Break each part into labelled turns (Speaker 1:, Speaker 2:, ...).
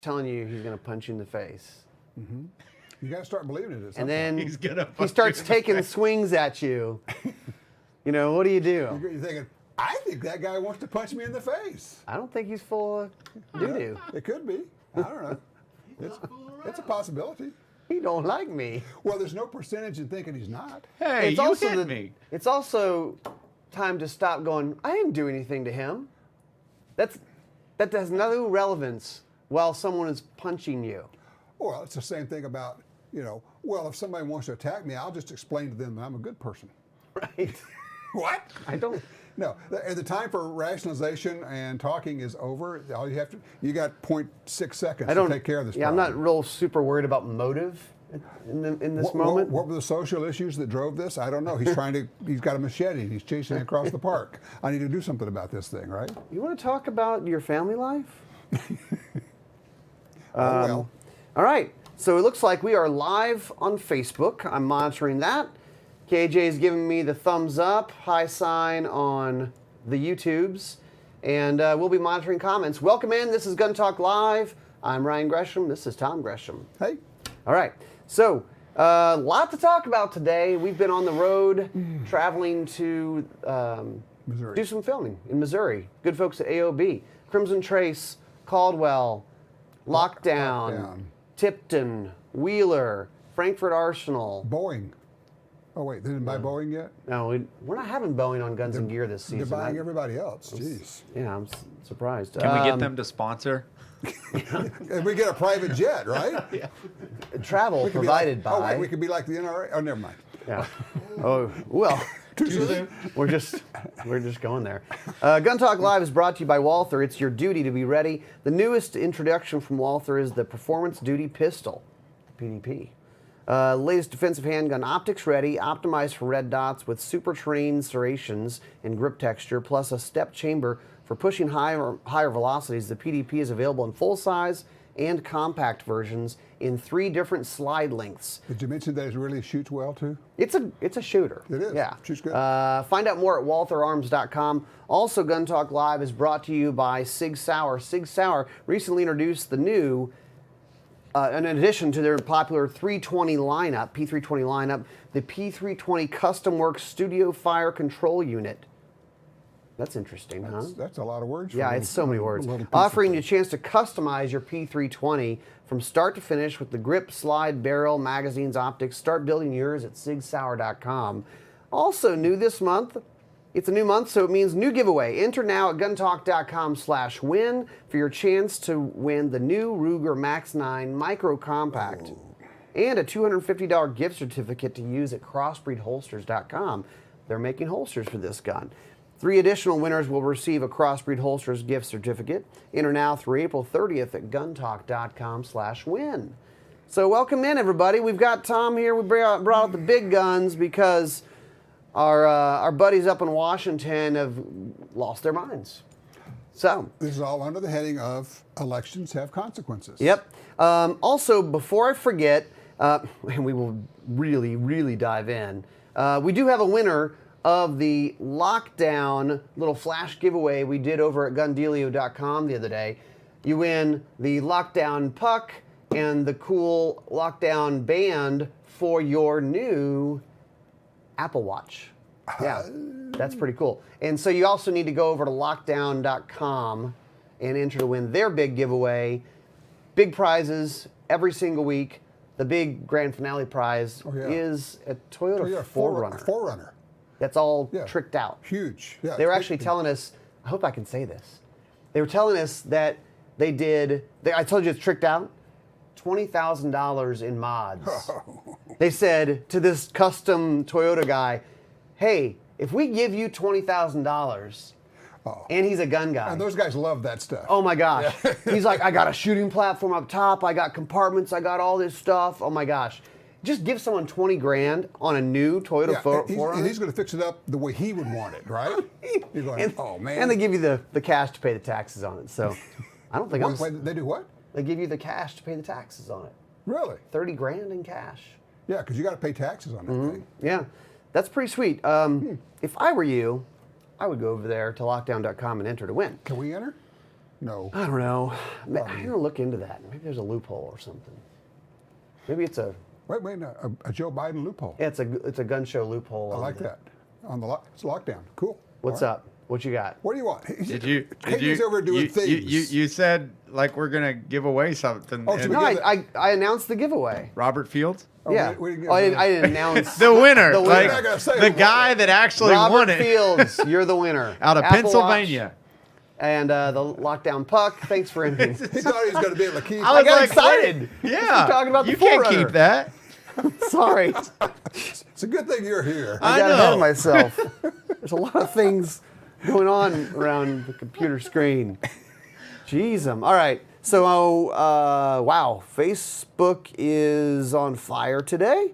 Speaker 1: telling you he's going to punch you in the face.
Speaker 2: Mm-hmm. You got to start believing it.
Speaker 1: And then
Speaker 3: he
Speaker 1: starts taking swings at you. You know, what do you do?
Speaker 2: You're thinking, I think that guy wants to punch me in the face.
Speaker 1: I don't think he's full of doo-doo.
Speaker 2: It could be. I don't know. It's a possibility.
Speaker 1: He don't like me.
Speaker 2: Well, there's no percentage in thinking he's not.
Speaker 3: Hey, you hit me.
Speaker 1: It's also time to stop going, I didn't do anything to him. That has no relevance while someone is punching you.
Speaker 2: Well, it's the same thing about, well, if somebody wants to attack me, I'll just explain to them that I'm a good person.
Speaker 1: Right.
Speaker 2: What?
Speaker 1: I don't.
Speaker 2: No, the time for rationalization and talking is over. All you got 0.6 seconds to take care of this problem.
Speaker 1: I'm not real super worried about motive in this moment.
Speaker 2: What were the social issues that drove this? I don't know. He's he's got a machete. He's chasing across the park. I need to do something about this thing, right?
Speaker 1: You want to talk about your family life?
Speaker 2: Well.
Speaker 1: All right. So it looks like we are live on Facebook. I'm monitoring that. KJ is giving me the thumbs up, high sign on the YouTubes, and we'll be monitoring comments. Welcome in. This is Gun Talk Live. I'm Ryan Gresham. This is Tom Gresham.
Speaker 2: Hey.
Speaker 1: All right. So a lot to talk about today. We've been on the road traveling to
Speaker 2: Missouri.
Speaker 1: Do some filming in Missouri. Good folks at AOB. Crimson Trace, Caldwell, Lockdown, Tipton, Wheeler, Frankfurt Arsenal.
Speaker 2: Boeing. Oh, wait, they didn't buy Boeing yet?
Speaker 1: No, we're not having Boeing on Guns and Gear this season.
Speaker 2: They're buying everybody else. Jeez.
Speaker 1: Yeah, I'm surprised.
Speaker 3: Can we get them to sponsor?
Speaker 2: And we get a private jet, right?
Speaker 3: Yeah.
Speaker 1: Travel provided by.
Speaker 2: Oh, wait, we could be like the NRA. Oh, never mind.
Speaker 1: Yeah. Oh, well. We're just going there. Gun Talk Live is brought to you by Walther. It's your duty to be ready. The newest introduction from Walther is the Performance Duty Pistol, PDP. Latest defensive handgun, optics ready, optimized for red dots with super trained serrations and grip texture, plus a step chamber for pushing higher velocities. The PDP is available in full size and compact versions in 3 different slide lengths.
Speaker 2: Did you mention that it really shoots well too?
Speaker 1: It's a shooter.
Speaker 2: It is.
Speaker 1: Yeah.
Speaker 2: Shoots good.
Speaker 1: Find out more at waltherarms.com. Also, Gun Talk Live is brought to you by Sig Sauer. Sig Sauer recently introduced the new, in addition to their popular 320 lineup, P320 lineup, the P320 Custom Works Studio Fire Control Unit. That's interesting, huh?
Speaker 2: That's a lot of words.
Speaker 1: Yeah, it's so many words. Offering you a chance to customize your P320 from start to finish with the grip, slide, barrel, magazines, optics. Start building yours at sigsauer.com. Also new this month, it's a new month, so it means new giveaway. Enter now at guntalk.com/win for your chance to win the new Ruger Max 9 Micro Compact and a $250 gift certificate to use at crossbreedholsters.com. They're making holsters for this gun. 3 additional winners will receive a Crossbreed Holsters gift certificate. Enter now through April 30th at guntalk.com/win. So welcome in, everybody. We've got Tom here. We brought out the big guns because our buddies up in Washington have lost their minds. So
Speaker 2: this is all under the heading of elections have consequences.
Speaker 1: Yep. Also, before I forget, and we will really, really dive in, we do have a winner of the lockdown little flash giveaway we did over at gundealio.com the other day. You win the lockdown puck and the cool lockdown band for your new Apple Watch. Yeah, that's pretty cool. And so you also need to go over to lockdown.com and enter to win their big giveaway. Big prizes every single week. The big grand finale prize is a Toyota 4Runner.
Speaker 2: 4Runner.
Speaker 1: That's all tricked out.
Speaker 2: Huge. Yeah,
Speaker 1: they were actually telling us, I hope I can say this. They were telling us that they did, I told you it's tricked out, $20,000 in mods. They said to this custom Toyota guy, hey, if we give you $20,000, and he's a gun guy.
Speaker 2: And those guys love that stuff.
Speaker 1: Oh my gosh. He's like, I got a shooting platform up top, I got compartments, I got all this stuff. Oh my gosh. Just give someone 20 grand on a new Toyota 4Runner.
Speaker 2: And he's going to fix it up the way he would want it, right? You're going, oh man.
Speaker 1: And they give you the cash to pay the taxes on it. So I don't think
Speaker 2: They do what?
Speaker 1: They give you the cash to pay the taxes on it.
Speaker 2: Really?
Speaker 1: 30 grand in cash.
Speaker 2: Yeah, because you got to pay taxes on that thing.
Speaker 1: Yeah, that's pretty sweet. If I were you, I would go over there to lockdown.com and enter to win.
Speaker 2: Can we enter? No.
Speaker 1: I don't know. I'm gonna look into that. Maybe there's a loophole or something. Maybe it's a
Speaker 2: Wait, no, a Joe Biden loophole.
Speaker 1: yeah, it's a gun show loophole.
Speaker 2: I like that. On the it's lockdown. Cool.
Speaker 1: What's
Speaker 2: All right.
Speaker 1: up? What you got?
Speaker 2: What do you want?
Speaker 3: Did
Speaker 2: over doing things.
Speaker 3: you said like we're gonna give away something.
Speaker 2: Oh, so
Speaker 1: No,
Speaker 2: we give
Speaker 1: I announced the giveaway.
Speaker 3: Robert Fields,
Speaker 2: Oh,
Speaker 1: Yeah.
Speaker 2: we didn't get
Speaker 1: I
Speaker 2: it.
Speaker 1: didn't announce
Speaker 3: the winner,
Speaker 1: The winner.
Speaker 3: like
Speaker 2: You're not gonna say
Speaker 3: the
Speaker 2: who
Speaker 3: guy
Speaker 2: won.
Speaker 3: that actually won
Speaker 1: Robert
Speaker 3: it
Speaker 1: Fields. You're the winner.
Speaker 3: out of
Speaker 1: Apple
Speaker 3: Pennsylvania.
Speaker 1: Watch and the lockdown puck. Thanks for ending.
Speaker 2: He thought he was going to be able to keep.
Speaker 3: I was
Speaker 1: got
Speaker 3: like,
Speaker 1: excited.
Speaker 3: wait,
Speaker 1: You're
Speaker 3: yeah,
Speaker 1: talking about the
Speaker 3: you can't
Speaker 1: Forerunner.
Speaker 3: keep that.
Speaker 1: Sorry,
Speaker 2: It's a good thing you're here.
Speaker 1: I
Speaker 3: I
Speaker 1: got ahead
Speaker 3: know.
Speaker 1: of myself. There's a lot of things going on around the computer screen. Jeez, all right. So, wow, Facebook is on fire today.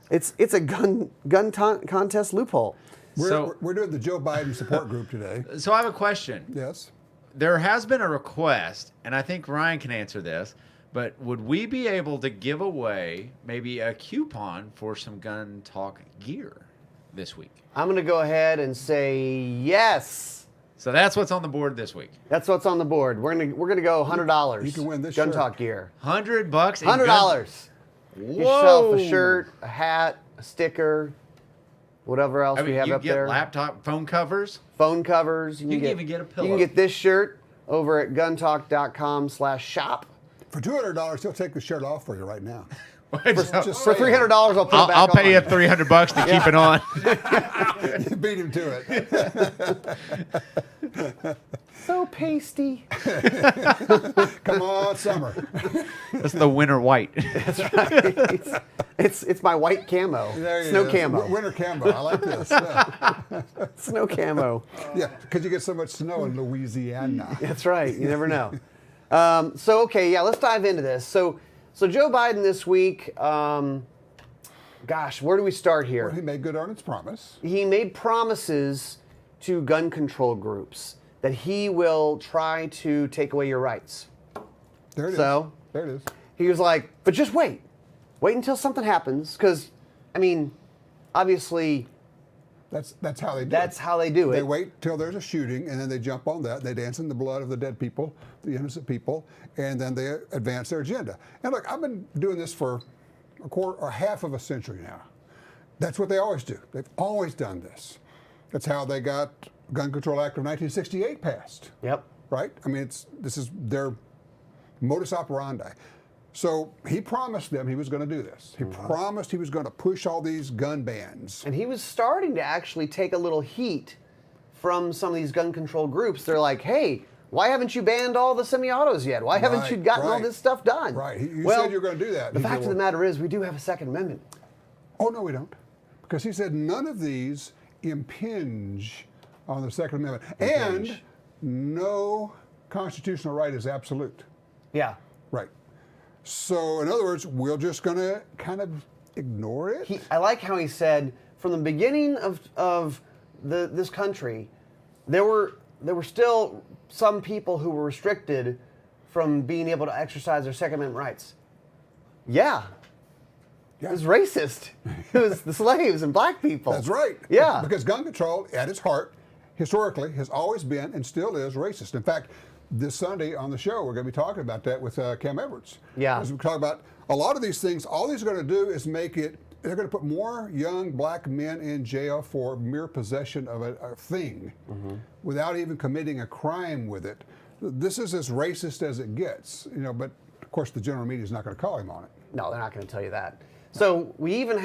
Speaker 1: It's a gun contest loophole.
Speaker 2: We're doing the Joe Biden support group today.
Speaker 3: So I have a question.
Speaker 2: Yes.
Speaker 3: There has been a request, and I think Ryan can answer this, but would we be able to give away maybe a coupon for some gun talk gear this week?
Speaker 1: I'm going to go ahead and say yes.
Speaker 3: So that's what's on the board this week.
Speaker 1: That's what's on the board. We're gonna go $100.
Speaker 2: You can win this
Speaker 1: gun
Speaker 2: shirt.
Speaker 1: talk gear.
Speaker 3: $100.
Speaker 1: $100.
Speaker 3: Whoa.
Speaker 1: Get yourself a shirt, a hat, a sticker, whatever else
Speaker 3: I mean,
Speaker 1: we have
Speaker 3: you
Speaker 1: up
Speaker 3: get
Speaker 1: there.
Speaker 3: laptop phone covers.
Speaker 1: Phone covers.
Speaker 3: You can even get a pillow.
Speaker 1: You can get this shirt over at guntalk.com/shop.
Speaker 2: For $200, he'll take the shirt off for you right now.
Speaker 1: For $300, I'll put it back
Speaker 3: I'll pay you
Speaker 1: on.
Speaker 3: $300 to keep it on.
Speaker 2: Beat him to it.
Speaker 1: So pasty.
Speaker 2: Come on, summer.
Speaker 3: That's the winter white.
Speaker 1: That's right. It's my white camo.
Speaker 2: There you
Speaker 1: Snow
Speaker 2: go.
Speaker 1: camo.
Speaker 2: Winter camo. I like this. Yeah,
Speaker 1: Snow camo.
Speaker 2: because you get so much snow in Louisiana.
Speaker 1: That's right. You never know. So okay, yeah, let's dive into this. So Joe Biden this week. Gosh, where do we start here?
Speaker 2: Well, he made good on his promise.
Speaker 1: He made promises to gun control groups that he will try to take away your rights.
Speaker 2: There it is.
Speaker 1: So?
Speaker 2: There it is.
Speaker 1: He was like, but just wait. Wait until something happens. Because, I mean, obviously,
Speaker 2: That's how they do
Speaker 1: that's
Speaker 2: it.
Speaker 1: how they do it.
Speaker 2: They wait till there's a shooting, and then they jump on that. They dance in the blood of the dead people, the innocent people, and then they advance their agenda. And look, I've been doing this for a quarter or half of a century now. That's what they always do. They've always done this. That's how they got Gun Control Act of 1968 passed,
Speaker 1: Yep.
Speaker 2: right? I mean, this is their modus operandi. So he promised them he was going to do this. He promised he was going to push all these gun bans.
Speaker 1: And he was starting to actually take a little heat from some of these gun control groups. They're like, hey, why haven't you banned all the semi-autos yet? Why haven't you gotten all
Speaker 2: right.
Speaker 1: this stuff done?
Speaker 2: Right. You
Speaker 1: well,
Speaker 2: said you were going to do that.
Speaker 1: The
Speaker 2: He
Speaker 1: fact
Speaker 2: said,
Speaker 1: of the
Speaker 2: well,
Speaker 1: matter is we do have a Second Amendment.
Speaker 2: Oh, no, we don't. Because he said none of these impinge on the Second Amendment. And no constitutional right is absolute.
Speaker 1: Yeah.
Speaker 2: Right. So, in other words, we're just going to kind of ignore it.
Speaker 1: I like how he said from the beginning of this country, there were still some people who were restricted from being able to exercise their Second Amendment rights. Yeah. It was racist. It was the slaves and black people.
Speaker 2: That's right.
Speaker 1: Yeah.
Speaker 2: Because gun control, at its heart, historically, has always been and still is racist. In fact, this Sunday on the show, we're going to be talking about that with Cam Edwards.
Speaker 1: Yeah.
Speaker 2: As we talk about a lot of these things, all these are going to do is make it, they're going to put more young black men in jail for mere possession of a thing without even committing a crime with it. This is as racist as it gets, but of course the general media is not going to call him on it.
Speaker 1: No, they're not going to tell you that. So we even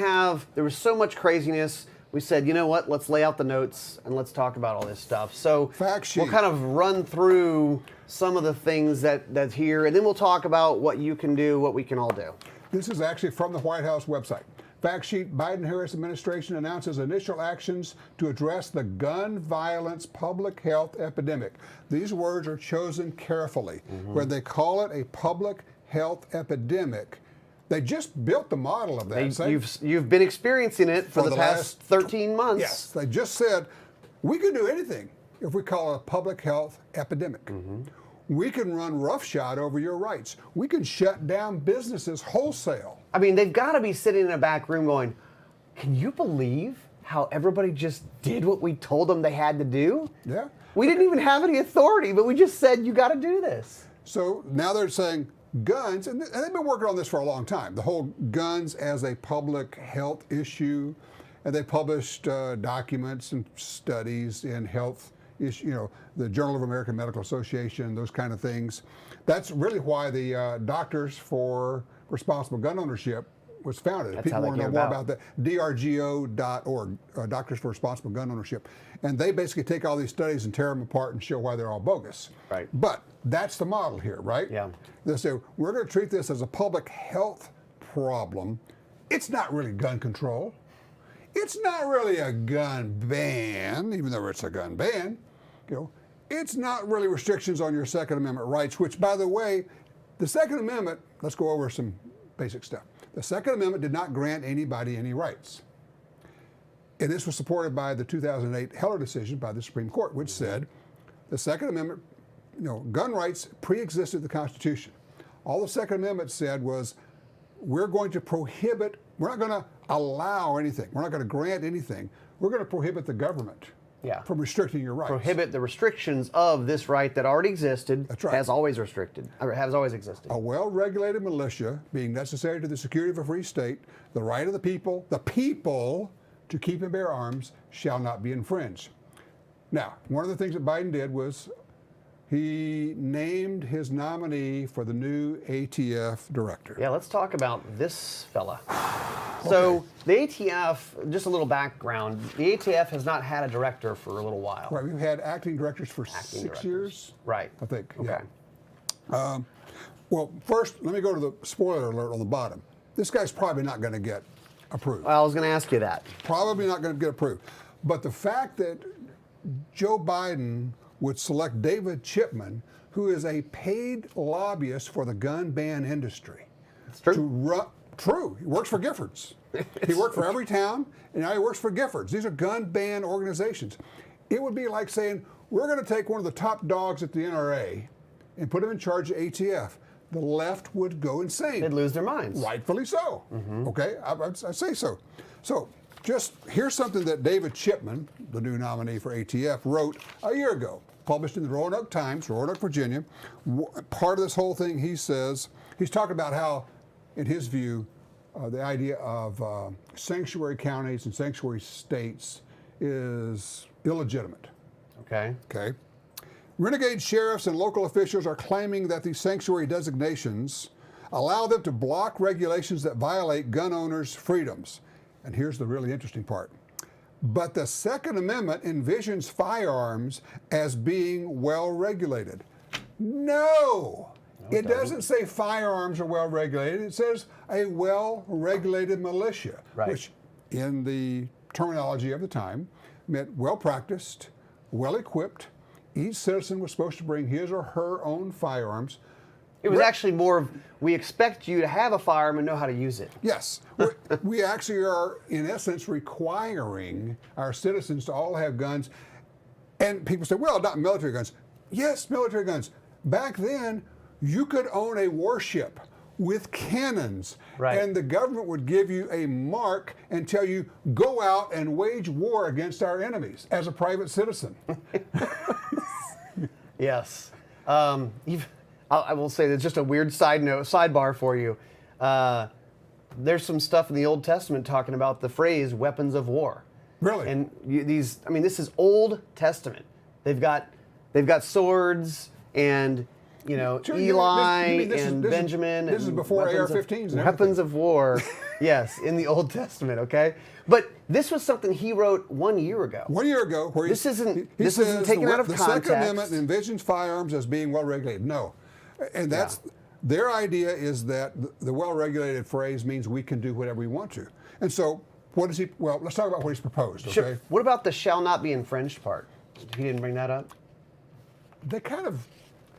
Speaker 1: there was so much craziness. We said, you know what, let's lay out the notes and let's talk about all this stuff. So
Speaker 2: Fact sheet.
Speaker 1: we'll kind of run through some of the things that's here, and then we'll talk about what you can do, what we can all do.
Speaker 2: This is actually from the White House website. Fact sheet, Biden-Harris administration announces initial actions to address the gun violence public health epidemic. These words are chosen carefully. When they call it a public health epidemic, they just built the model of that.
Speaker 1: You've been experiencing it for the past 13 months.
Speaker 2: Yes, they just said, we can do anything if we call it a public health epidemic. We can run roughshod over your rights. We can shut down businesses wholesale.
Speaker 1: I mean, they've got to be sitting in a back room going, can you believe how everybody just did what we told them they had to do?
Speaker 2: Yeah.
Speaker 1: We didn't even have any authority, but we just said, you got to do this.
Speaker 2: So now they're saying guns, and they've been working on this for a long time, the whole guns as a public health issue. And they published documents and studies in health issue, the Journal of American Medical Association, those kind of things. That's really why the Doctors for Responsible Gun Ownership was founded.
Speaker 1: That's
Speaker 2: People
Speaker 1: how they
Speaker 2: want to know
Speaker 1: came
Speaker 2: more
Speaker 1: about.
Speaker 2: about that. drgo.org, Doctors for Responsible Gun Ownership. And they basically take all these studies and tear them apart and show why they're all bogus.
Speaker 1: Right.
Speaker 2: But that's the model here, right?
Speaker 1: Yeah.
Speaker 2: They say, we're going to treat this as a public health problem. It's not really gun control. It's not really a gun ban, even though it's a gun ban. It's not really restrictions on your Second Amendment rights, which, by the way, the Second Amendment, let's go over some basic stuff. The Second Amendment did not grant anybody any rights. And this was supported by the 2008 Heller decision by the Supreme Court, which said the Second Amendment, gun rights pre-existed the Constitution. All the Second Amendment said was, we're going to prohibit, we're not going to allow anything, we're not going to grant anything, we're going to prohibit the government from restricting your rights.
Speaker 1: Prohibit the restrictions of this right that already existed,
Speaker 2: That's right.
Speaker 1: has always existed.
Speaker 2: A well-regulated militia being necessary to the security of a free state, the right of the people to keep and bear arms shall not be infringed. Now, one of the things that Biden did was he named his nominee for the new ATF director.
Speaker 1: Yeah, let's talk about this fella. So the ATF, just a little background, the ATF has not had a director for a little while.
Speaker 2: Right, we've had acting directors for 6 years.
Speaker 1: Right.
Speaker 2: I think.
Speaker 1: Okay.
Speaker 2: Yeah. Well, first, let me go to the spoiler alert on the bottom. This guy's probably not going to get approved.
Speaker 1: Well, I was going to ask you that.
Speaker 2: Probably not going to get approved. But the fact that Joe Biden would select David Chipman, who is a paid lobbyist for the gun ban industry.
Speaker 1: It's true.
Speaker 2: True. He works for Giffords. He worked for Everytown, and now he works for Giffords. These are gun ban organizations. It would be like saying, we're going to take one of the top dogs at the NRA and put him in charge of ATF. The left would go insane.
Speaker 1: They'd lose their minds.
Speaker 2: Rightfully so. Okay, I say so. So just here's something that David Chipman, the new nominee for ATF, wrote a year ago, published in the Roanoke Times, Roanoke, Virginia. Part of this whole thing, he says, he's talking about how, in his view, the idea of sanctuary counties and sanctuary states is illegitimate.
Speaker 1: Okay.
Speaker 2: Okay. Renegade sheriffs and local officials are claiming that these sanctuary designations allow them to block regulations that violate gun owners' freedoms. And here's the really interesting part. But the Second Amendment envisions firearms as being well regulated. No, it doesn't say firearms are well regulated. It says a well regulated militia, which in the terminology of the time meant well practiced, well equipped. Each citizen was supposed to bring his or her own firearms.
Speaker 1: It was actually more of, we expect you to have a firearm and know how to use it.
Speaker 2: Yes. We actually are, in essence, requiring our citizens to all have guns. And people say, well, not military guns. Yes, military guns. Back then, you could own a warship with cannons, and the government would give you a mark and tell you, go out and wage war against our enemies as a private citizen.
Speaker 1: Yes. I will say that's just a weird sidebar for you. There's some stuff in the Old Testament talking about the phrase weapons of war.
Speaker 2: Really?
Speaker 1: And this is Old Testament. They've got swords and, Eli and Benjamin.
Speaker 2: This is before AR-15s and
Speaker 1: weapons of war, yes, in the Old Testament, okay? But this was something he wrote 1 year ago.
Speaker 2: 1 year ago. Where
Speaker 1: this isn't taken out of context.
Speaker 2: The Second Amendment envisions firearms as being well regulated. No. And that's their idea, is that the well regulated phrase means we can do whatever we want to. And so what is he, well, let's talk about what he's proposed, okay?
Speaker 1: What about the shall not be infringed part? He didn't bring that up?
Speaker 2: They kind of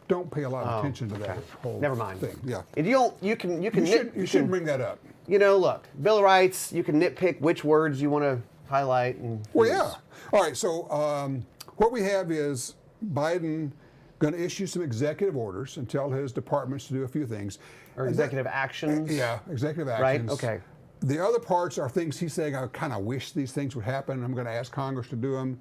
Speaker 2: don't pay a lot of attention to that whole
Speaker 1: Never mind.
Speaker 2: thing. Yeah.
Speaker 1: You
Speaker 2: shouldn't bring that up.
Speaker 1: Look, Bill of Rights, you can nitpick which words you want to highlight. And
Speaker 2: well, yeah. All right, so what we have is Biden going to issue some executive orders and tell his departments to do a few things.
Speaker 1: Or executive actions.
Speaker 2: Yeah, executive actions.
Speaker 1: Right, okay.
Speaker 2: The other parts are things he's saying, I kind of wish these things would happen. I'm going to ask Congress to do them.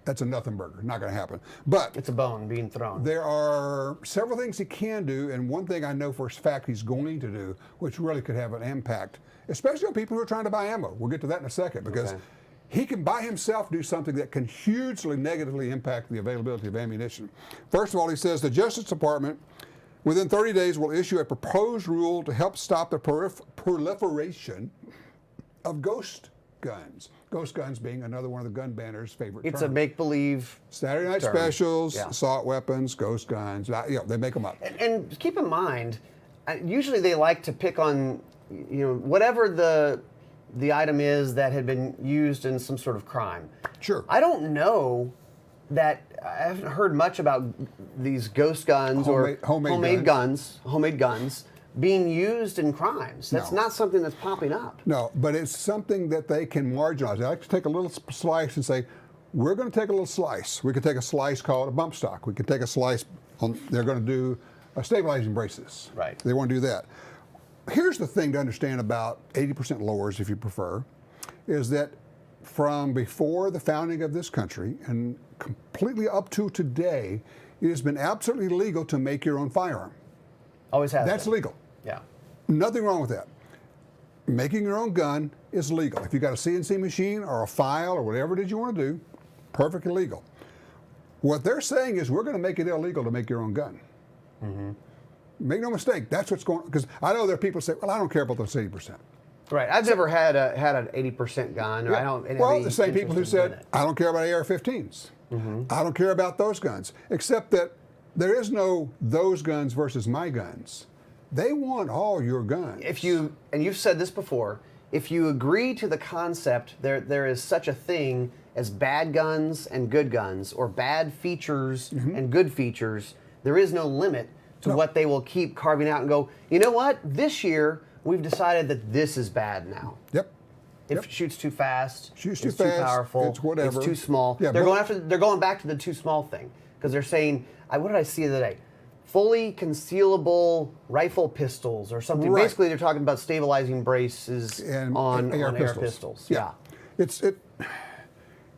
Speaker 2: That's a nothing burger. Not going to happen. But
Speaker 1: It's a bone being thrown.
Speaker 2: there are several things he can do, and one thing I know for a fact he's going to do, which really could have an impact, especially on people who are trying to buy ammo. We'll get to that in a second, because he can by himself do something that can hugely negatively impact the availability of ammunition. First of all, he says the Justice Department within 30 days will issue a proposed rule to help stop the proliferation of ghost guns. Ghost guns being another one of the gun banners' favorite
Speaker 1: It's
Speaker 2: terms.
Speaker 1: a make-believe
Speaker 2: Saturday night
Speaker 1: term.
Speaker 2: specials,
Speaker 1: Yeah.
Speaker 2: assault weapons, ghost guns. They make them up.
Speaker 1: And keep in mind, usually they like to pick on, whatever the item is that had been used in some sort of crime.
Speaker 2: Sure.
Speaker 1: I don't know that I haven't heard much about these ghost guns
Speaker 2: Homemade
Speaker 1: homemade guns being used in crimes. That's
Speaker 2: No.
Speaker 1: not something that's popping up.
Speaker 2: No, but it's something that they can marginalize. They like to take a little slice and say, we're going to take a little slice. We could take a slice called a bump stock. We could take a slice they're going to do stabilizing braces.
Speaker 1: Right.
Speaker 2: They want to do that. Here's the thing to understand about 80% lowers, if you prefer, is that from before the founding of this country and completely up to today, it has been absolutely legal to make your own firearm.
Speaker 1: Always has
Speaker 2: That's
Speaker 1: been.
Speaker 2: legal.
Speaker 1: Yeah.
Speaker 2: Nothing wrong with that. Making your own gun is legal. If you've got a CNC machine or a file or whatever it is you want to do, perfectly legal. What they're saying is we're going to make it illegal to make your own gun.
Speaker 1: Mm-hmm.
Speaker 2: Make no mistake, that's what's going on. Because I know there are people who say, well, I don't care about those 80%.
Speaker 1: Right. I've never had an 80% gun, or I don't. have
Speaker 2: Well,
Speaker 1: any
Speaker 2: the same people who
Speaker 1: interest in doing
Speaker 2: said,
Speaker 1: it.
Speaker 2: I don't care about AR-15s.
Speaker 1: Mm-hmm.
Speaker 2: I don't care about those guns. Except that there is no those guns versus my guns. They want all your guns.
Speaker 1: And you've said this before, if you agree to the concept, there is such a thing as bad guns and good guns, or bad features and good features. There is no limit to what they will keep carving out and go, you know what? This year, we've decided that this is bad now.
Speaker 2: Yep.
Speaker 1: If it shoots too fast,
Speaker 2: Shoots too
Speaker 1: it's
Speaker 2: fast,
Speaker 1: too powerful,
Speaker 2: it's whatever.
Speaker 1: it's too small.
Speaker 2: Yeah,
Speaker 1: they're going back to the too small thing, because they're saying, what did I see the other day? Fully concealable rifle pistols or something.
Speaker 2: Right.
Speaker 1: Basically, they're talking about stabilizing braces on
Speaker 2: AR
Speaker 1: air pistols. Yeah.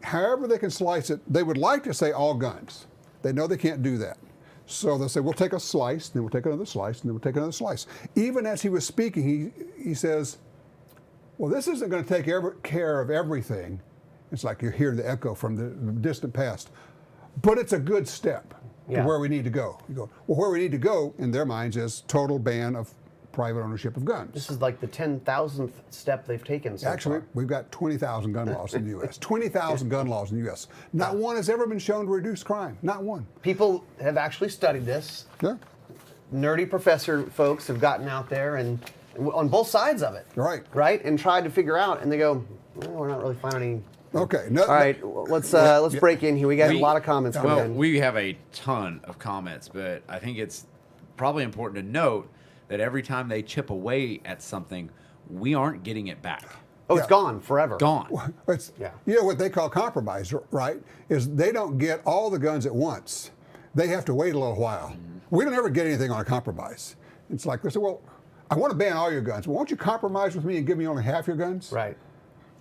Speaker 2: However they can slice it, they would like to say all guns. They know they can't do that. So they'll say, we'll take a slice, then we'll take another slice, and then we'll take another slice. Even as he was speaking, he says, well, this isn't going to take care of everything. It's like you're hearing the echo from the distant past. But it's a good step to where we need to go. You go, well, where we need to go, in their minds, is total ban of private ownership of guns.
Speaker 1: This is like the 10,000th step they've taken so
Speaker 2: Actually,
Speaker 1: far.
Speaker 2: we've got 20,000 gun laws in the U.S. 20,000 gun laws in the U.S. Not one has ever been shown to reduce crime. Not one.
Speaker 1: People have actually studied this.
Speaker 2: Yeah.
Speaker 1: Nerdy professor folks have gotten out there and on both sides of it.
Speaker 2: Right.
Speaker 1: Right? And tried to figure out, and they go, well, we're not really finding any.
Speaker 2: Okay.
Speaker 1: All right, let's break in here. We got a lot of comments coming
Speaker 3: Well,
Speaker 1: in.
Speaker 3: we have a ton of comments, but I think it's probably important to note that every time they chip away at something, we aren't getting it back.
Speaker 1: Oh, it's gone forever.
Speaker 3: Gone.
Speaker 2: You know what they call compromise, right? Is they don't get all the guns at once. They have to wait a little while. We don't ever get anything on a compromise. It's like they say, well, I want to ban all your guns. Well, won't you compromise with me and give me only half your guns?
Speaker 1: Right.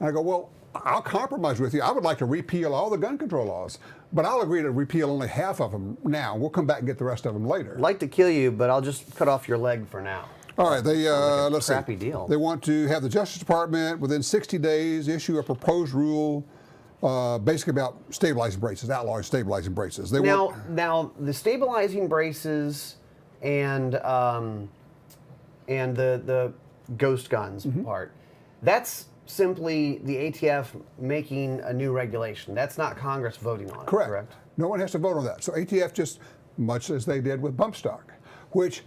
Speaker 2: And I go, well, I'll compromise with you. I would like to repeal all the gun control laws, but I'll agree to repeal only half of them now. We'll come back and get the rest of them later.
Speaker 1: I'd like to kill you, but I'll just cut off your leg for now.
Speaker 2: All right, they let's see.
Speaker 1: Crappy deal.
Speaker 2: They want to have the Justice Department within 60 days issue a proposed rule, basically about stabilizing braces, outlawing stabilizing braces. They
Speaker 1: Now the stabilizing braces and the ghost guns part, that's simply the ATF making a new regulation. That's not Congress voting on it. Correct.
Speaker 2: No one has to vote on that. So ATF just, much as they did with bump stock, which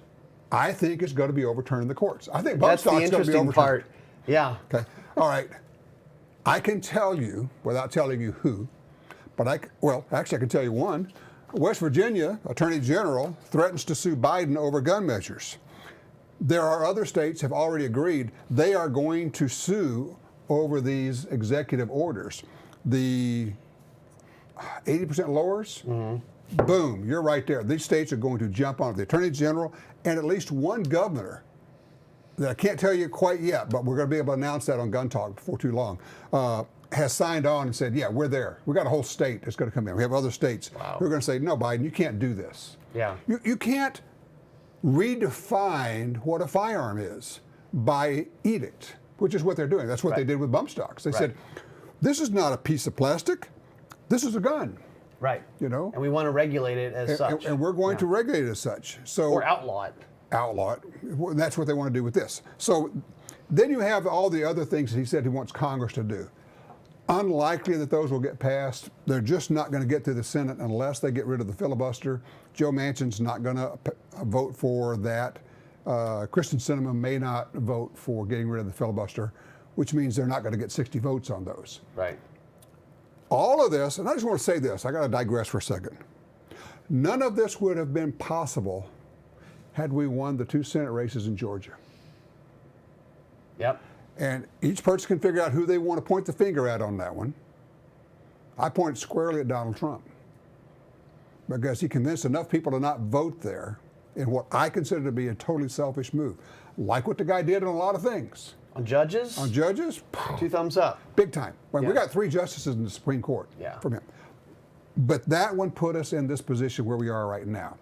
Speaker 2: I think is going to be overturned in the courts. I think bump stock is going to be overturned.
Speaker 1: That's the interesting part. Yeah.
Speaker 2: Okay. All right. I can tell you, without telling you who, but actually I can tell you one. West Virginia Attorney General threatens to sue Biden over gun measures. There are other states have already agreed they are going to sue over these executive orders. The 80% lowers, boom, you're right there. These states are going to jump on it. The Attorney General and at least one governor that I can't tell you quite yet, but we're going to be able to announce that on Gun Talk before too long, has signed on and said, yeah, we're there. We got a whole state that's going to come in. We have other states who are going to say, no, Biden, you can't do this.
Speaker 1: Yeah.
Speaker 2: You can't redefine what a firearm is by edict, which is what they're doing. That's what they did with bump stocks. They said, this is not a piece of plastic. This is a gun.
Speaker 1: Right.
Speaker 2: You know?
Speaker 1: And we want to regulate it as such.
Speaker 2: And we're going to regulate it as such. So
Speaker 1: or outlaw it.
Speaker 2: Outlaw it. Well, that's what they want to do with this. So then you have all the other things that he said he wants Congress to do. Unlikely that those will get passed. They're just not going to get through the Senate unless they get rid of the filibuster. Joe Manchin's not going to vote for that. Kristen Sinema may not vote for getting rid of the filibuster, which means they're not going to get 60 votes on those.
Speaker 1: Right.
Speaker 2: All of this, and I just want to say this, I got to digress for a second. None of this would have been possible had we won the 2 Senate races in Georgia.
Speaker 1: Yep.
Speaker 2: And each person can figure out who they want to point the finger at on that one. I point squarely at Donald Trump because he convinced enough people to not vote there in what I consider to be a totally selfish move, like what the guy did on a lot of things.
Speaker 1: On judges?
Speaker 2: On judges?
Speaker 1: 2 thumbs up.
Speaker 2: Big time. Well, we got 3 justices in the Supreme Court from him. But that one put us in this position where we are right now,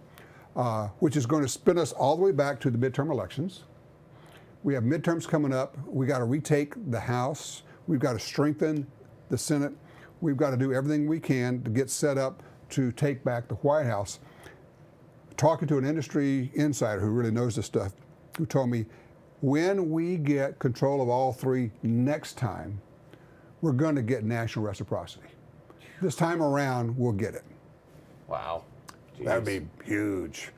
Speaker 2: which is going to spin us all the way back to the midterm elections. We have midterms coming up. We got to retake the House. We've got to strengthen the Senate. We've got to do everything we can to get set up to take back the White House. Talking to an industry insider who really knows this stuff, who told me, when we get control of all 3 next time, we're going to get national reciprocity. This time around, we'll get it.
Speaker 1: Wow. Jeez.
Speaker 2: That would be huge.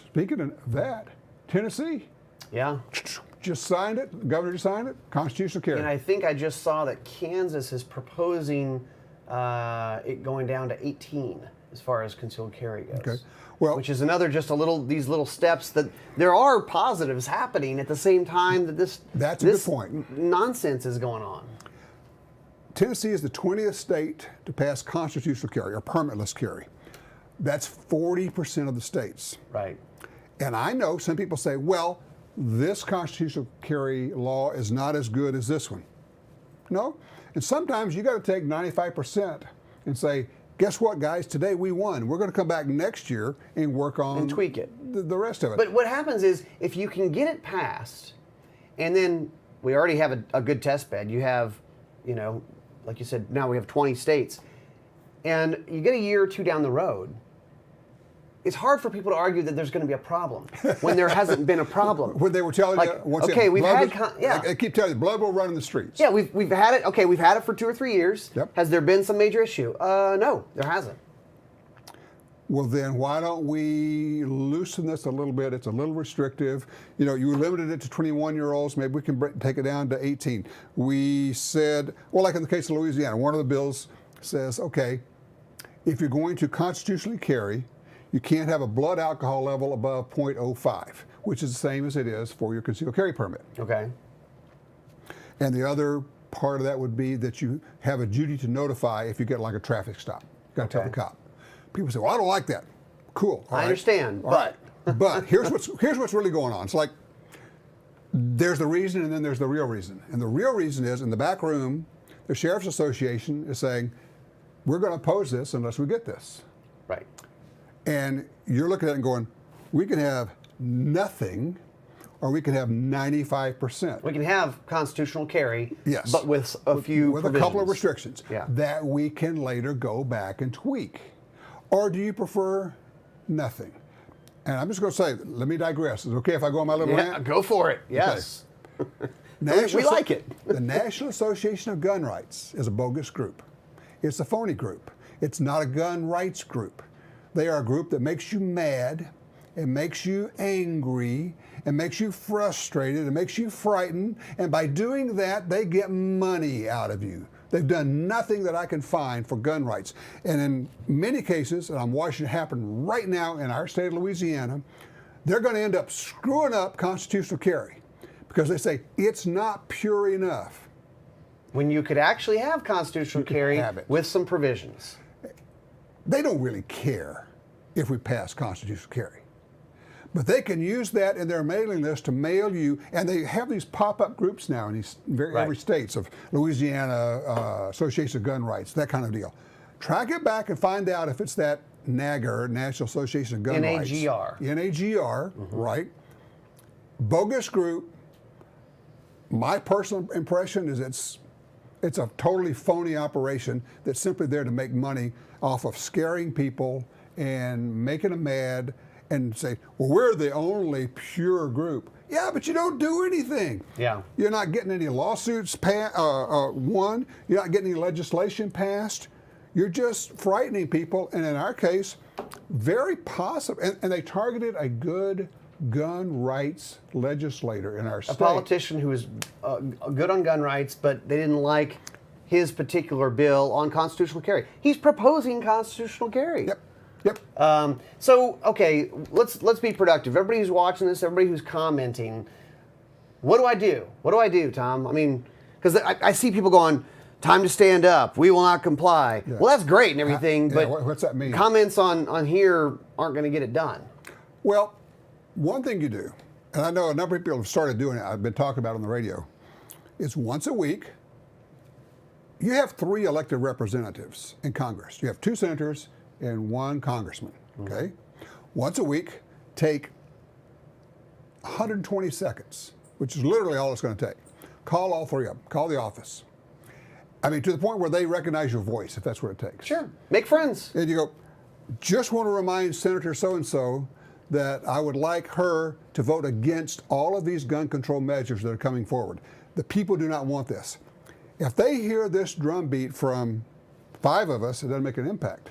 Speaker 2: Speaking of that, Tennessee.
Speaker 1: Yeah.
Speaker 2: Just signed it. The governor just signed it. Constitutional carry.
Speaker 1: And I think I just saw that Kansas is proposing it going down to 18 as far as concealed carry goes.
Speaker 2: Okay. Well,
Speaker 1: which is another these little steps that there are positives happening at the same time that
Speaker 2: that's a good point.
Speaker 1: Nonsense is going on.
Speaker 2: Tennessee is the 20th state to pass constitutional carry or permitless carry. That's 40% of the states.
Speaker 1: Right.
Speaker 2: And I know some people say, well, this constitutional carry law is not as good as this one. No. And sometimes you got to take 95% and say, guess what, guys? Today we won. We're going to come back next year and work on
Speaker 1: and tweak it.
Speaker 2: The rest of it.
Speaker 1: But what happens is if you can get it passed, and then we already have a good test bed. You have, like you said, now we have 20 states, and you get a year or 2 down the road. It's hard for people to argue that there's going to be a problem when there hasn't been a problem.
Speaker 2: When they were telling you, once
Speaker 1: okay, we've had,
Speaker 2: I keep telling you, blood will run in the streets.
Speaker 1: Yeah, we've had it. Okay, we've had it for 2 or 3 years.
Speaker 2: Yep.
Speaker 1: Has there been some major issue? No, there hasn't.
Speaker 2: Well, then why don't we loosen this a little bit? It's a little restrictive. You limited it to 21-year-olds. Maybe we can take it down to 18. We said, well, like in the case of Louisiana, one of the bills says, okay, if you're going to constitutionally carry, you can't have a blood alcohol level above 0.05, which is the same as it is for your concealed carry permit.
Speaker 1: Okay.
Speaker 2: And the other part of that would be that you have a duty to notify if you get like a traffic stop. You got to tell the cop. People say, well, I don't like that. Cool.
Speaker 1: I understand,
Speaker 2: but but here's what's really going on. It's like there's the reason and then there's the real reason. And the real reason is in the back room, the Sheriff's Association is saying, we're going to oppose this unless we get this.
Speaker 1: Right.
Speaker 2: And you're looking at it and going, we can have nothing or we can have 95%.
Speaker 1: We can have constitutional carry,
Speaker 2: yes,
Speaker 1: but with a few
Speaker 2: with a couple of restrictions that we can later go back and tweak. Or do you prefer nothing? And I'm just going to say, let me digress. Is it okay if I go on my little rant?
Speaker 1: Go for it. Yes.
Speaker 2: Okay.
Speaker 1: We like it.
Speaker 2: The National Association of Gun Rights is a bogus group. It's a phony group. It's not a gun rights group. They are a group that makes you mad, it makes you angry, it makes you frustrated, it makes you frightened, and by doing that, they get money out of you. They've done nothing that I can find for gun rights. And in many cases, and I'm watching it happen right now in our state of Louisiana, they're going to end up screwing up constitutional carry because they say it's not pure enough.
Speaker 1: When you could actually have constitutional carry with some provisions.
Speaker 2: They don't really care if we pass constitutional carry. But they can use that in their mailing list to mail you, and they have these pop-up groups now in these every states of Louisiana, Association of Gun Rights, that kind of deal. Track it back and find out if it's that NAGR, National Association of Gun Rights.
Speaker 1: NAGR.
Speaker 2: NAGR, right. Bogus group. My personal impression is it's a totally phony operation that's simply there to make money off of scaring people and making them mad and say, well, we're the only pure group. Yeah, but you don't do anything.
Speaker 1: Yeah.
Speaker 2: You're not getting any lawsuits won. You're not getting any legislation passed. You're just frightening people. And in our case, very possible. And they targeted a good gun rights legislator in our state.
Speaker 1: A politician who was good on gun rights, but they didn't like his particular bill on constitutional carry. He's proposing constitutional carry.
Speaker 2: Yep. Yep.
Speaker 1: So, okay, let's be productive. Everybody who's watching this, everybody who's commenting, what do I do? What do I do, Tom? I mean, because I see people going, time to stand up. We will not comply. Yeah. Well, that's great and everything, but
Speaker 2: what's that mean?
Speaker 1: Comments on here aren't going to get it done.
Speaker 2: Well, one thing you do, and I know a number of people have started doing it, I've been talking about it on the radio, is once a week, you have 3 elected representatives in Congress. You have 2 senators and 1 congressman, okay? Once a week, take 120 seconds, which is literally all it's going to take. Call all 3 of them. Call the office. I mean, to the point where they recognize your voice, if that's what it takes.
Speaker 1: Sure. Make friends.
Speaker 2: And you go, just want to remind Senator so-and-so that I would like her to vote against all of these gun control measures that are coming forward. The people do not want this. If they hear this drumbeat from 5 of us, it doesn't make an impact.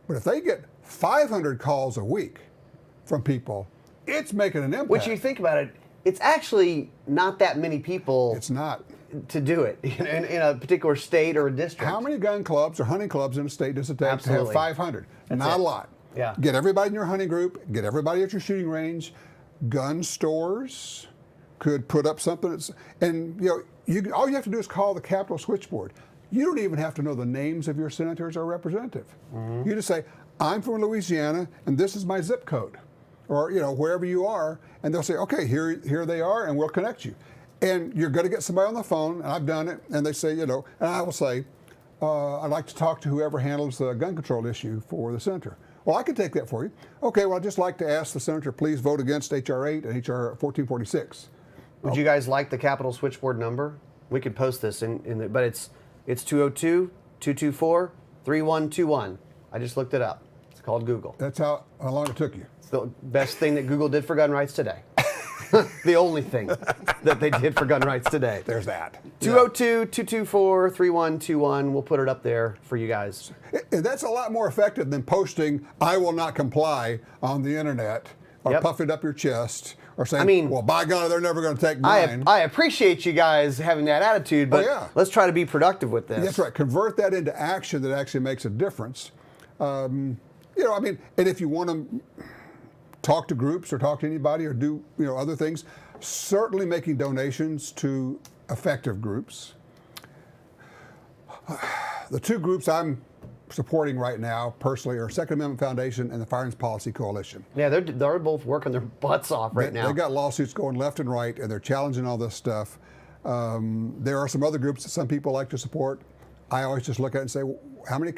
Speaker 2: But if they get 500 calls a week from people, it's making an impact.
Speaker 1: Which you think about it, it's actually not that many people.
Speaker 2: It's not.
Speaker 1: To do it in a particular state or a district.
Speaker 2: How many gun clubs or hunting clubs in a state does it take to have 500? Not a lot.
Speaker 1: Yeah.
Speaker 2: Get everybody in your hunting group, get everybody at your shooting range. Gun stores could put up something that's, and all you have to do is call the Capitol switchboard. You don't even have to know the names of your senators or representative. You just say, I'm from Louisiana and this is my zip code, or wherever you are, and they'll say, okay, here they are, and we'll connect you. And you're going to get somebody on the phone, and I've done it, and they say, and I will say, I'd like to talk to whoever handles the gun control issue for the senator. Well, I can take that for you. Okay, well, I'd just like to ask the senator, please vote against H.R. 8 and H.R. 1446.
Speaker 1: Would you guys like the Capitol switchboard number? We could post this but it's 202-224-3121. I just looked it up. It's called Google.
Speaker 2: That's how long it took you.
Speaker 1: It's the best thing that Google did for gun rights today. The only thing that they did for gun rights today.
Speaker 2: There's that.
Speaker 1: 202-224-3121. We'll put it up there for you guys.
Speaker 2: And that's a lot more effective than posting, I will not comply on the internet, or puffing up your chest, or saying, well, by God, they're never going to take mine.
Speaker 1: I appreciate you guys having that attitude, but let's try to be productive with this.
Speaker 2: That's right. Convert that into action that actually makes a difference. And if you want to talk to groups or talk to anybody or do other things, certainly making donations to effective groups. The 2 groups I'm supporting right now personally are Second Amendment Foundation and the Firearms Policy Coalition.
Speaker 1: Yeah, they're both working their butts off right now.
Speaker 2: They've got lawsuits going left and right, and they're challenging all this stuff. There are some other groups that some people like to support. I always just look at it and say, well, how many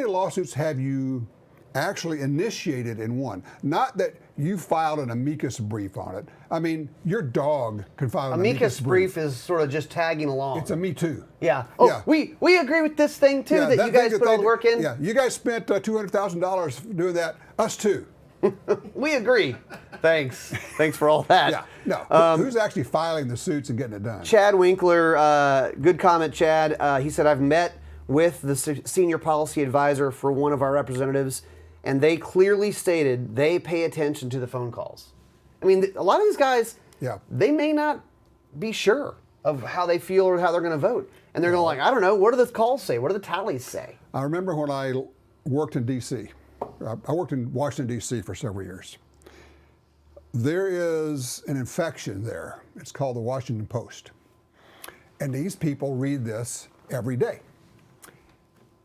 Speaker 2: lawsuits have you actually initiated and won? Not that you filed an amicus brief on it. I mean, your dog can file an amicus brief.
Speaker 1: Is sort of just tagging along.
Speaker 2: It's a me too.
Speaker 1: Yeah. Oh, yeah. We agree with this thing too, that you guys put all the work in.
Speaker 2: Yeah, you guys spent $200,000 doing that. Us too.
Speaker 1: We agree. Thanks for all that.
Speaker 2: Yeah. No. Who's actually filing the suits and getting it done?
Speaker 1: Chad Winkler, good comment, Chad. He said, I've met with the senior policy advisor for one of our representatives, and they clearly stated they pay attention to the phone calls. I mean, a lot of these guys, they may not be sure of how they feel or how they're going to vote. And they're going I don't know, what do the calls say? What do the tallies say?
Speaker 2: I remember when I worked in D.C. I worked in Washington, D.C. for several years. There is an infection there. It's called the Washington Post. And these people read this every day.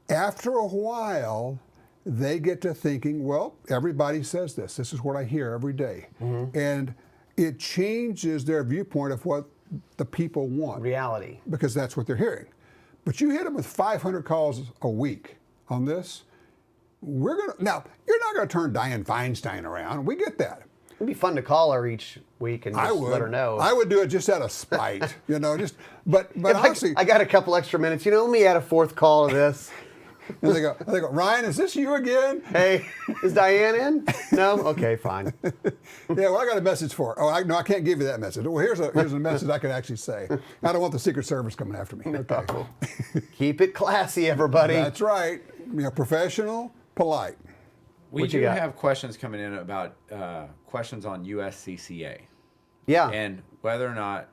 Speaker 2: After a while, they get to thinking, well, everybody says this. This is what I hear every day. And it changes their viewpoint of what the people want.
Speaker 1: Reality.
Speaker 2: Because that's what they're hearing. But you hit them with 500 calls a week on this. Now, you're not going to turn Dianne Feinstein around. We get that.
Speaker 1: It'd be fun to call her each week and just let her know.
Speaker 2: I would do it just out of spite, but honestly.
Speaker 1: I got a couple extra minutes. Let me add a fourth call to this.
Speaker 2: And they go, Ryan, is this you again?
Speaker 1: Hey, is Diane in? No? Okay, fine.
Speaker 2: Yeah, well, I got a message for her. Oh, no, I can't give you that message. Well, here's a message I can actually say. I don't want the Secret Service coming after me. Okay.
Speaker 1: No. Keep it classy, everybody.
Speaker 2: That's right. Professional, polite.
Speaker 3: We do have questions coming in about questions on USCCA.
Speaker 1: Yeah.
Speaker 3: And whether or not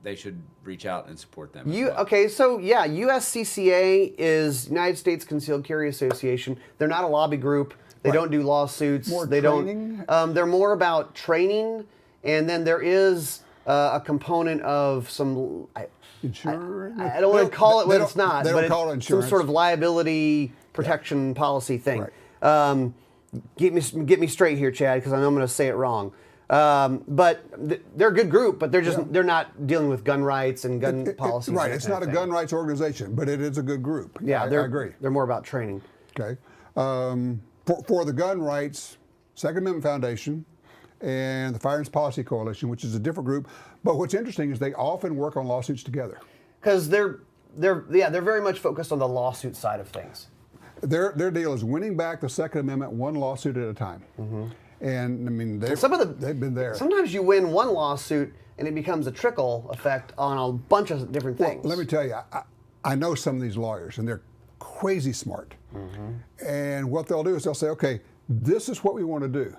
Speaker 3: they should reach out and support them.
Speaker 1: Okay, so yeah, USCCA is United States Concealed Carry Association. They're not a lobby group. They don't do lawsuits.
Speaker 2: More
Speaker 1: they
Speaker 2: training?
Speaker 1: don't. They're more about training, and then there is a component of some.
Speaker 2: Insurance?
Speaker 1: I don't want to call it what it's not.
Speaker 2: They don't call it insurance.
Speaker 1: Some sort of liability protection policy thing.
Speaker 2: Right.
Speaker 1: Get me straight here, Chad, because I know I'm going to say it wrong. But they're a good group, but they're not dealing with gun rights and gun policies.
Speaker 2: Right, it's not a gun rights organization, but it is a good group.
Speaker 1: Yeah,
Speaker 2: I agree.
Speaker 1: They're more about training.
Speaker 2: Okay. For the gun rights, Second Amendment Foundation and the Firearms Policy Coalition, which is a different group, but what's interesting is they often work on lawsuits together.
Speaker 1: Because they're very much focused on the lawsuit side of things.
Speaker 2: Their deal is winning back the Second Amendment one lawsuit at a time. And I mean, they've been there.
Speaker 1: Sometimes you win one lawsuit and it becomes a trickle effect on a bunch of different things.
Speaker 2: Well, let me tell you, I know some of these lawyers, and they're crazy smart. And what they'll do is they'll say, okay, this is what we want to do.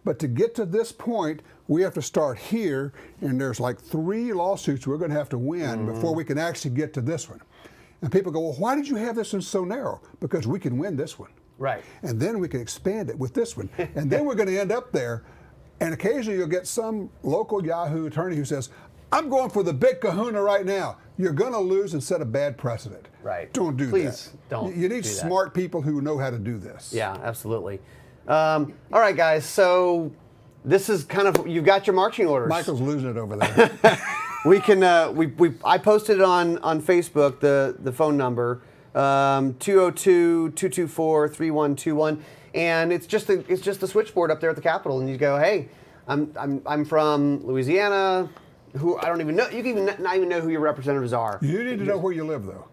Speaker 2: But to get to this point, we have to start here, and there's like 3 lawsuits we're going to have to win before we can actually get to this one. And people go, well, why did you have this one so narrow? Because we can win this one.
Speaker 1: Right.
Speaker 2: And then we can expand it with this one. And then we're going to end up there. And occasionally you'll get some local Yahoo attorney who says, I'm going for the big kahuna right now. You're going to lose and set a bad precedent.
Speaker 1: Right.
Speaker 2: Don't do that.
Speaker 1: Please don't.
Speaker 2: You need smart people who know how to do this.
Speaker 1: Yeah, absolutely. All right, guys. So this is kind of, you've got your marching orders.
Speaker 2: Michael's losing it over there.
Speaker 1: We can. I posted it on Facebook the phone number 202-224-3121, and it's just the switchboard up there at the Capitol, and you go, hey, I'm from Louisiana. Who I don't even know. You can not even know who your representatives are.
Speaker 2: You need to know where you live, though.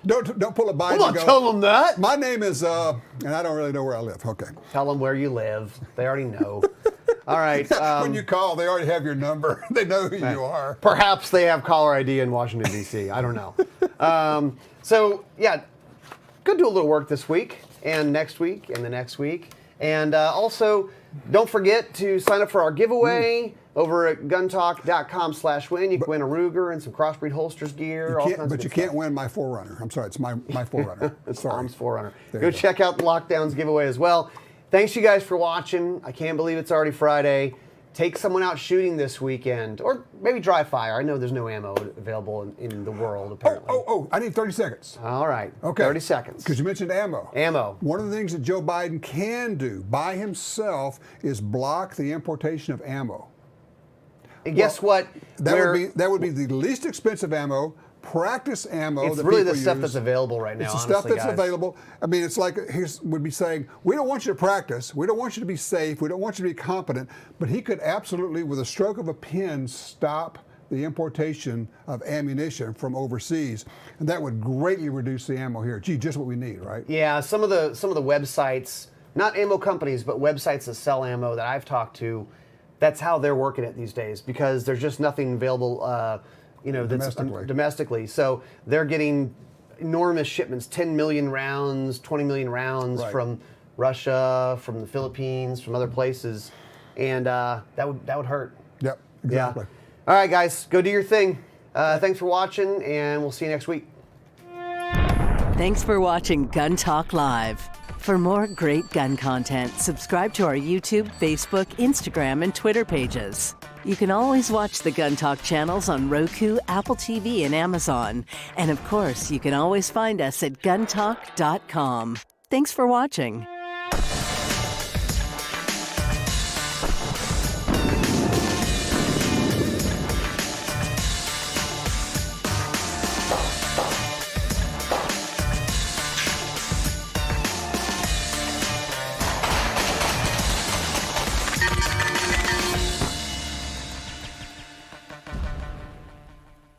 Speaker 2: Don't pull a Biden.
Speaker 1: I'm not telling them that.
Speaker 2: My name is, and I don't really know where I live. Okay.
Speaker 1: Tell them where you live. They already know. All right.
Speaker 2: When you call, they already have your number. They know who you are.
Speaker 1: Perhaps they have caller ID in Washington, D.C. I don't know. So, yeah, go do a little work this week and next week and the next week. And also, don't forget to sign up for our giveaway over at guntalk.com/win. You can win a Ruger and some Crossbreed Holsters gear.
Speaker 2: But you can't win my 4Runner. I'm sorry, it's my 4Runner.
Speaker 1: It's Tom's 4Runner.
Speaker 2: Go
Speaker 1: Go check out the Lockdowns giveaway as well. Thanks, you guys, for watching. I can't believe it's already Friday. Take someone out shooting this weekend, or maybe dry fire. I know there's no ammo available in the world, apparently.
Speaker 2: Oh, I need 30 seconds.
Speaker 1: All right,
Speaker 2: Okay.
Speaker 1: 30 seconds.
Speaker 2: Because you mentioned ammo.
Speaker 1: Ammo.
Speaker 2: One of the things that Joe Biden can do by himself is block the importation of ammo.
Speaker 1: And guess what?
Speaker 2: That would be the least expensive ammo, practice ammo.
Speaker 1: It's
Speaker 2: that
Speaker 1: really
Speaker 2: people
Speaker 1: the stuff
Speaker 2: use.
Speaker 1: that's available right now.
Speaker 2: It's the stuff
Speaker 1: honestly,
Speaker 2: that's
Speaker 1: guys.
Speaker 2: available. I mean, it's like he would be saying, we don't want you to practice, we don't want you to be safe, we don't want you to be competent, but he could absolutely, with a stroke of a pen, stop the importation of ammunition from overseas, and that would greatly reduce the ammo here. Gee, just what we need, right?
Speaker 1: Yeah, some of the websites, not ammo companies, but websites that sell ammo that I've talked to, that's how they're working it these days because there's just nothing available. That's domestically. So they're getting enormous shipments, 10 million rounds, 20 million rounds from Russia, from the Philippines, from other places, and that would hurt.
Speaker 2: Yep, exactly.
Speaker 1: Yeah. All right, guys, go do your thing. Thanks for watching, and we'll see you next week.
Speaker 4: Thanks for watching Gun Talk Live. For more great gun content, subscribe to our YouTube, Facebook, Instagram, and Twitter pages. You can always watch the Gun Talk channels on Roku, Apple TV, and Amazon. And of course, you can always find us at guntalk.com. Thanks for watching.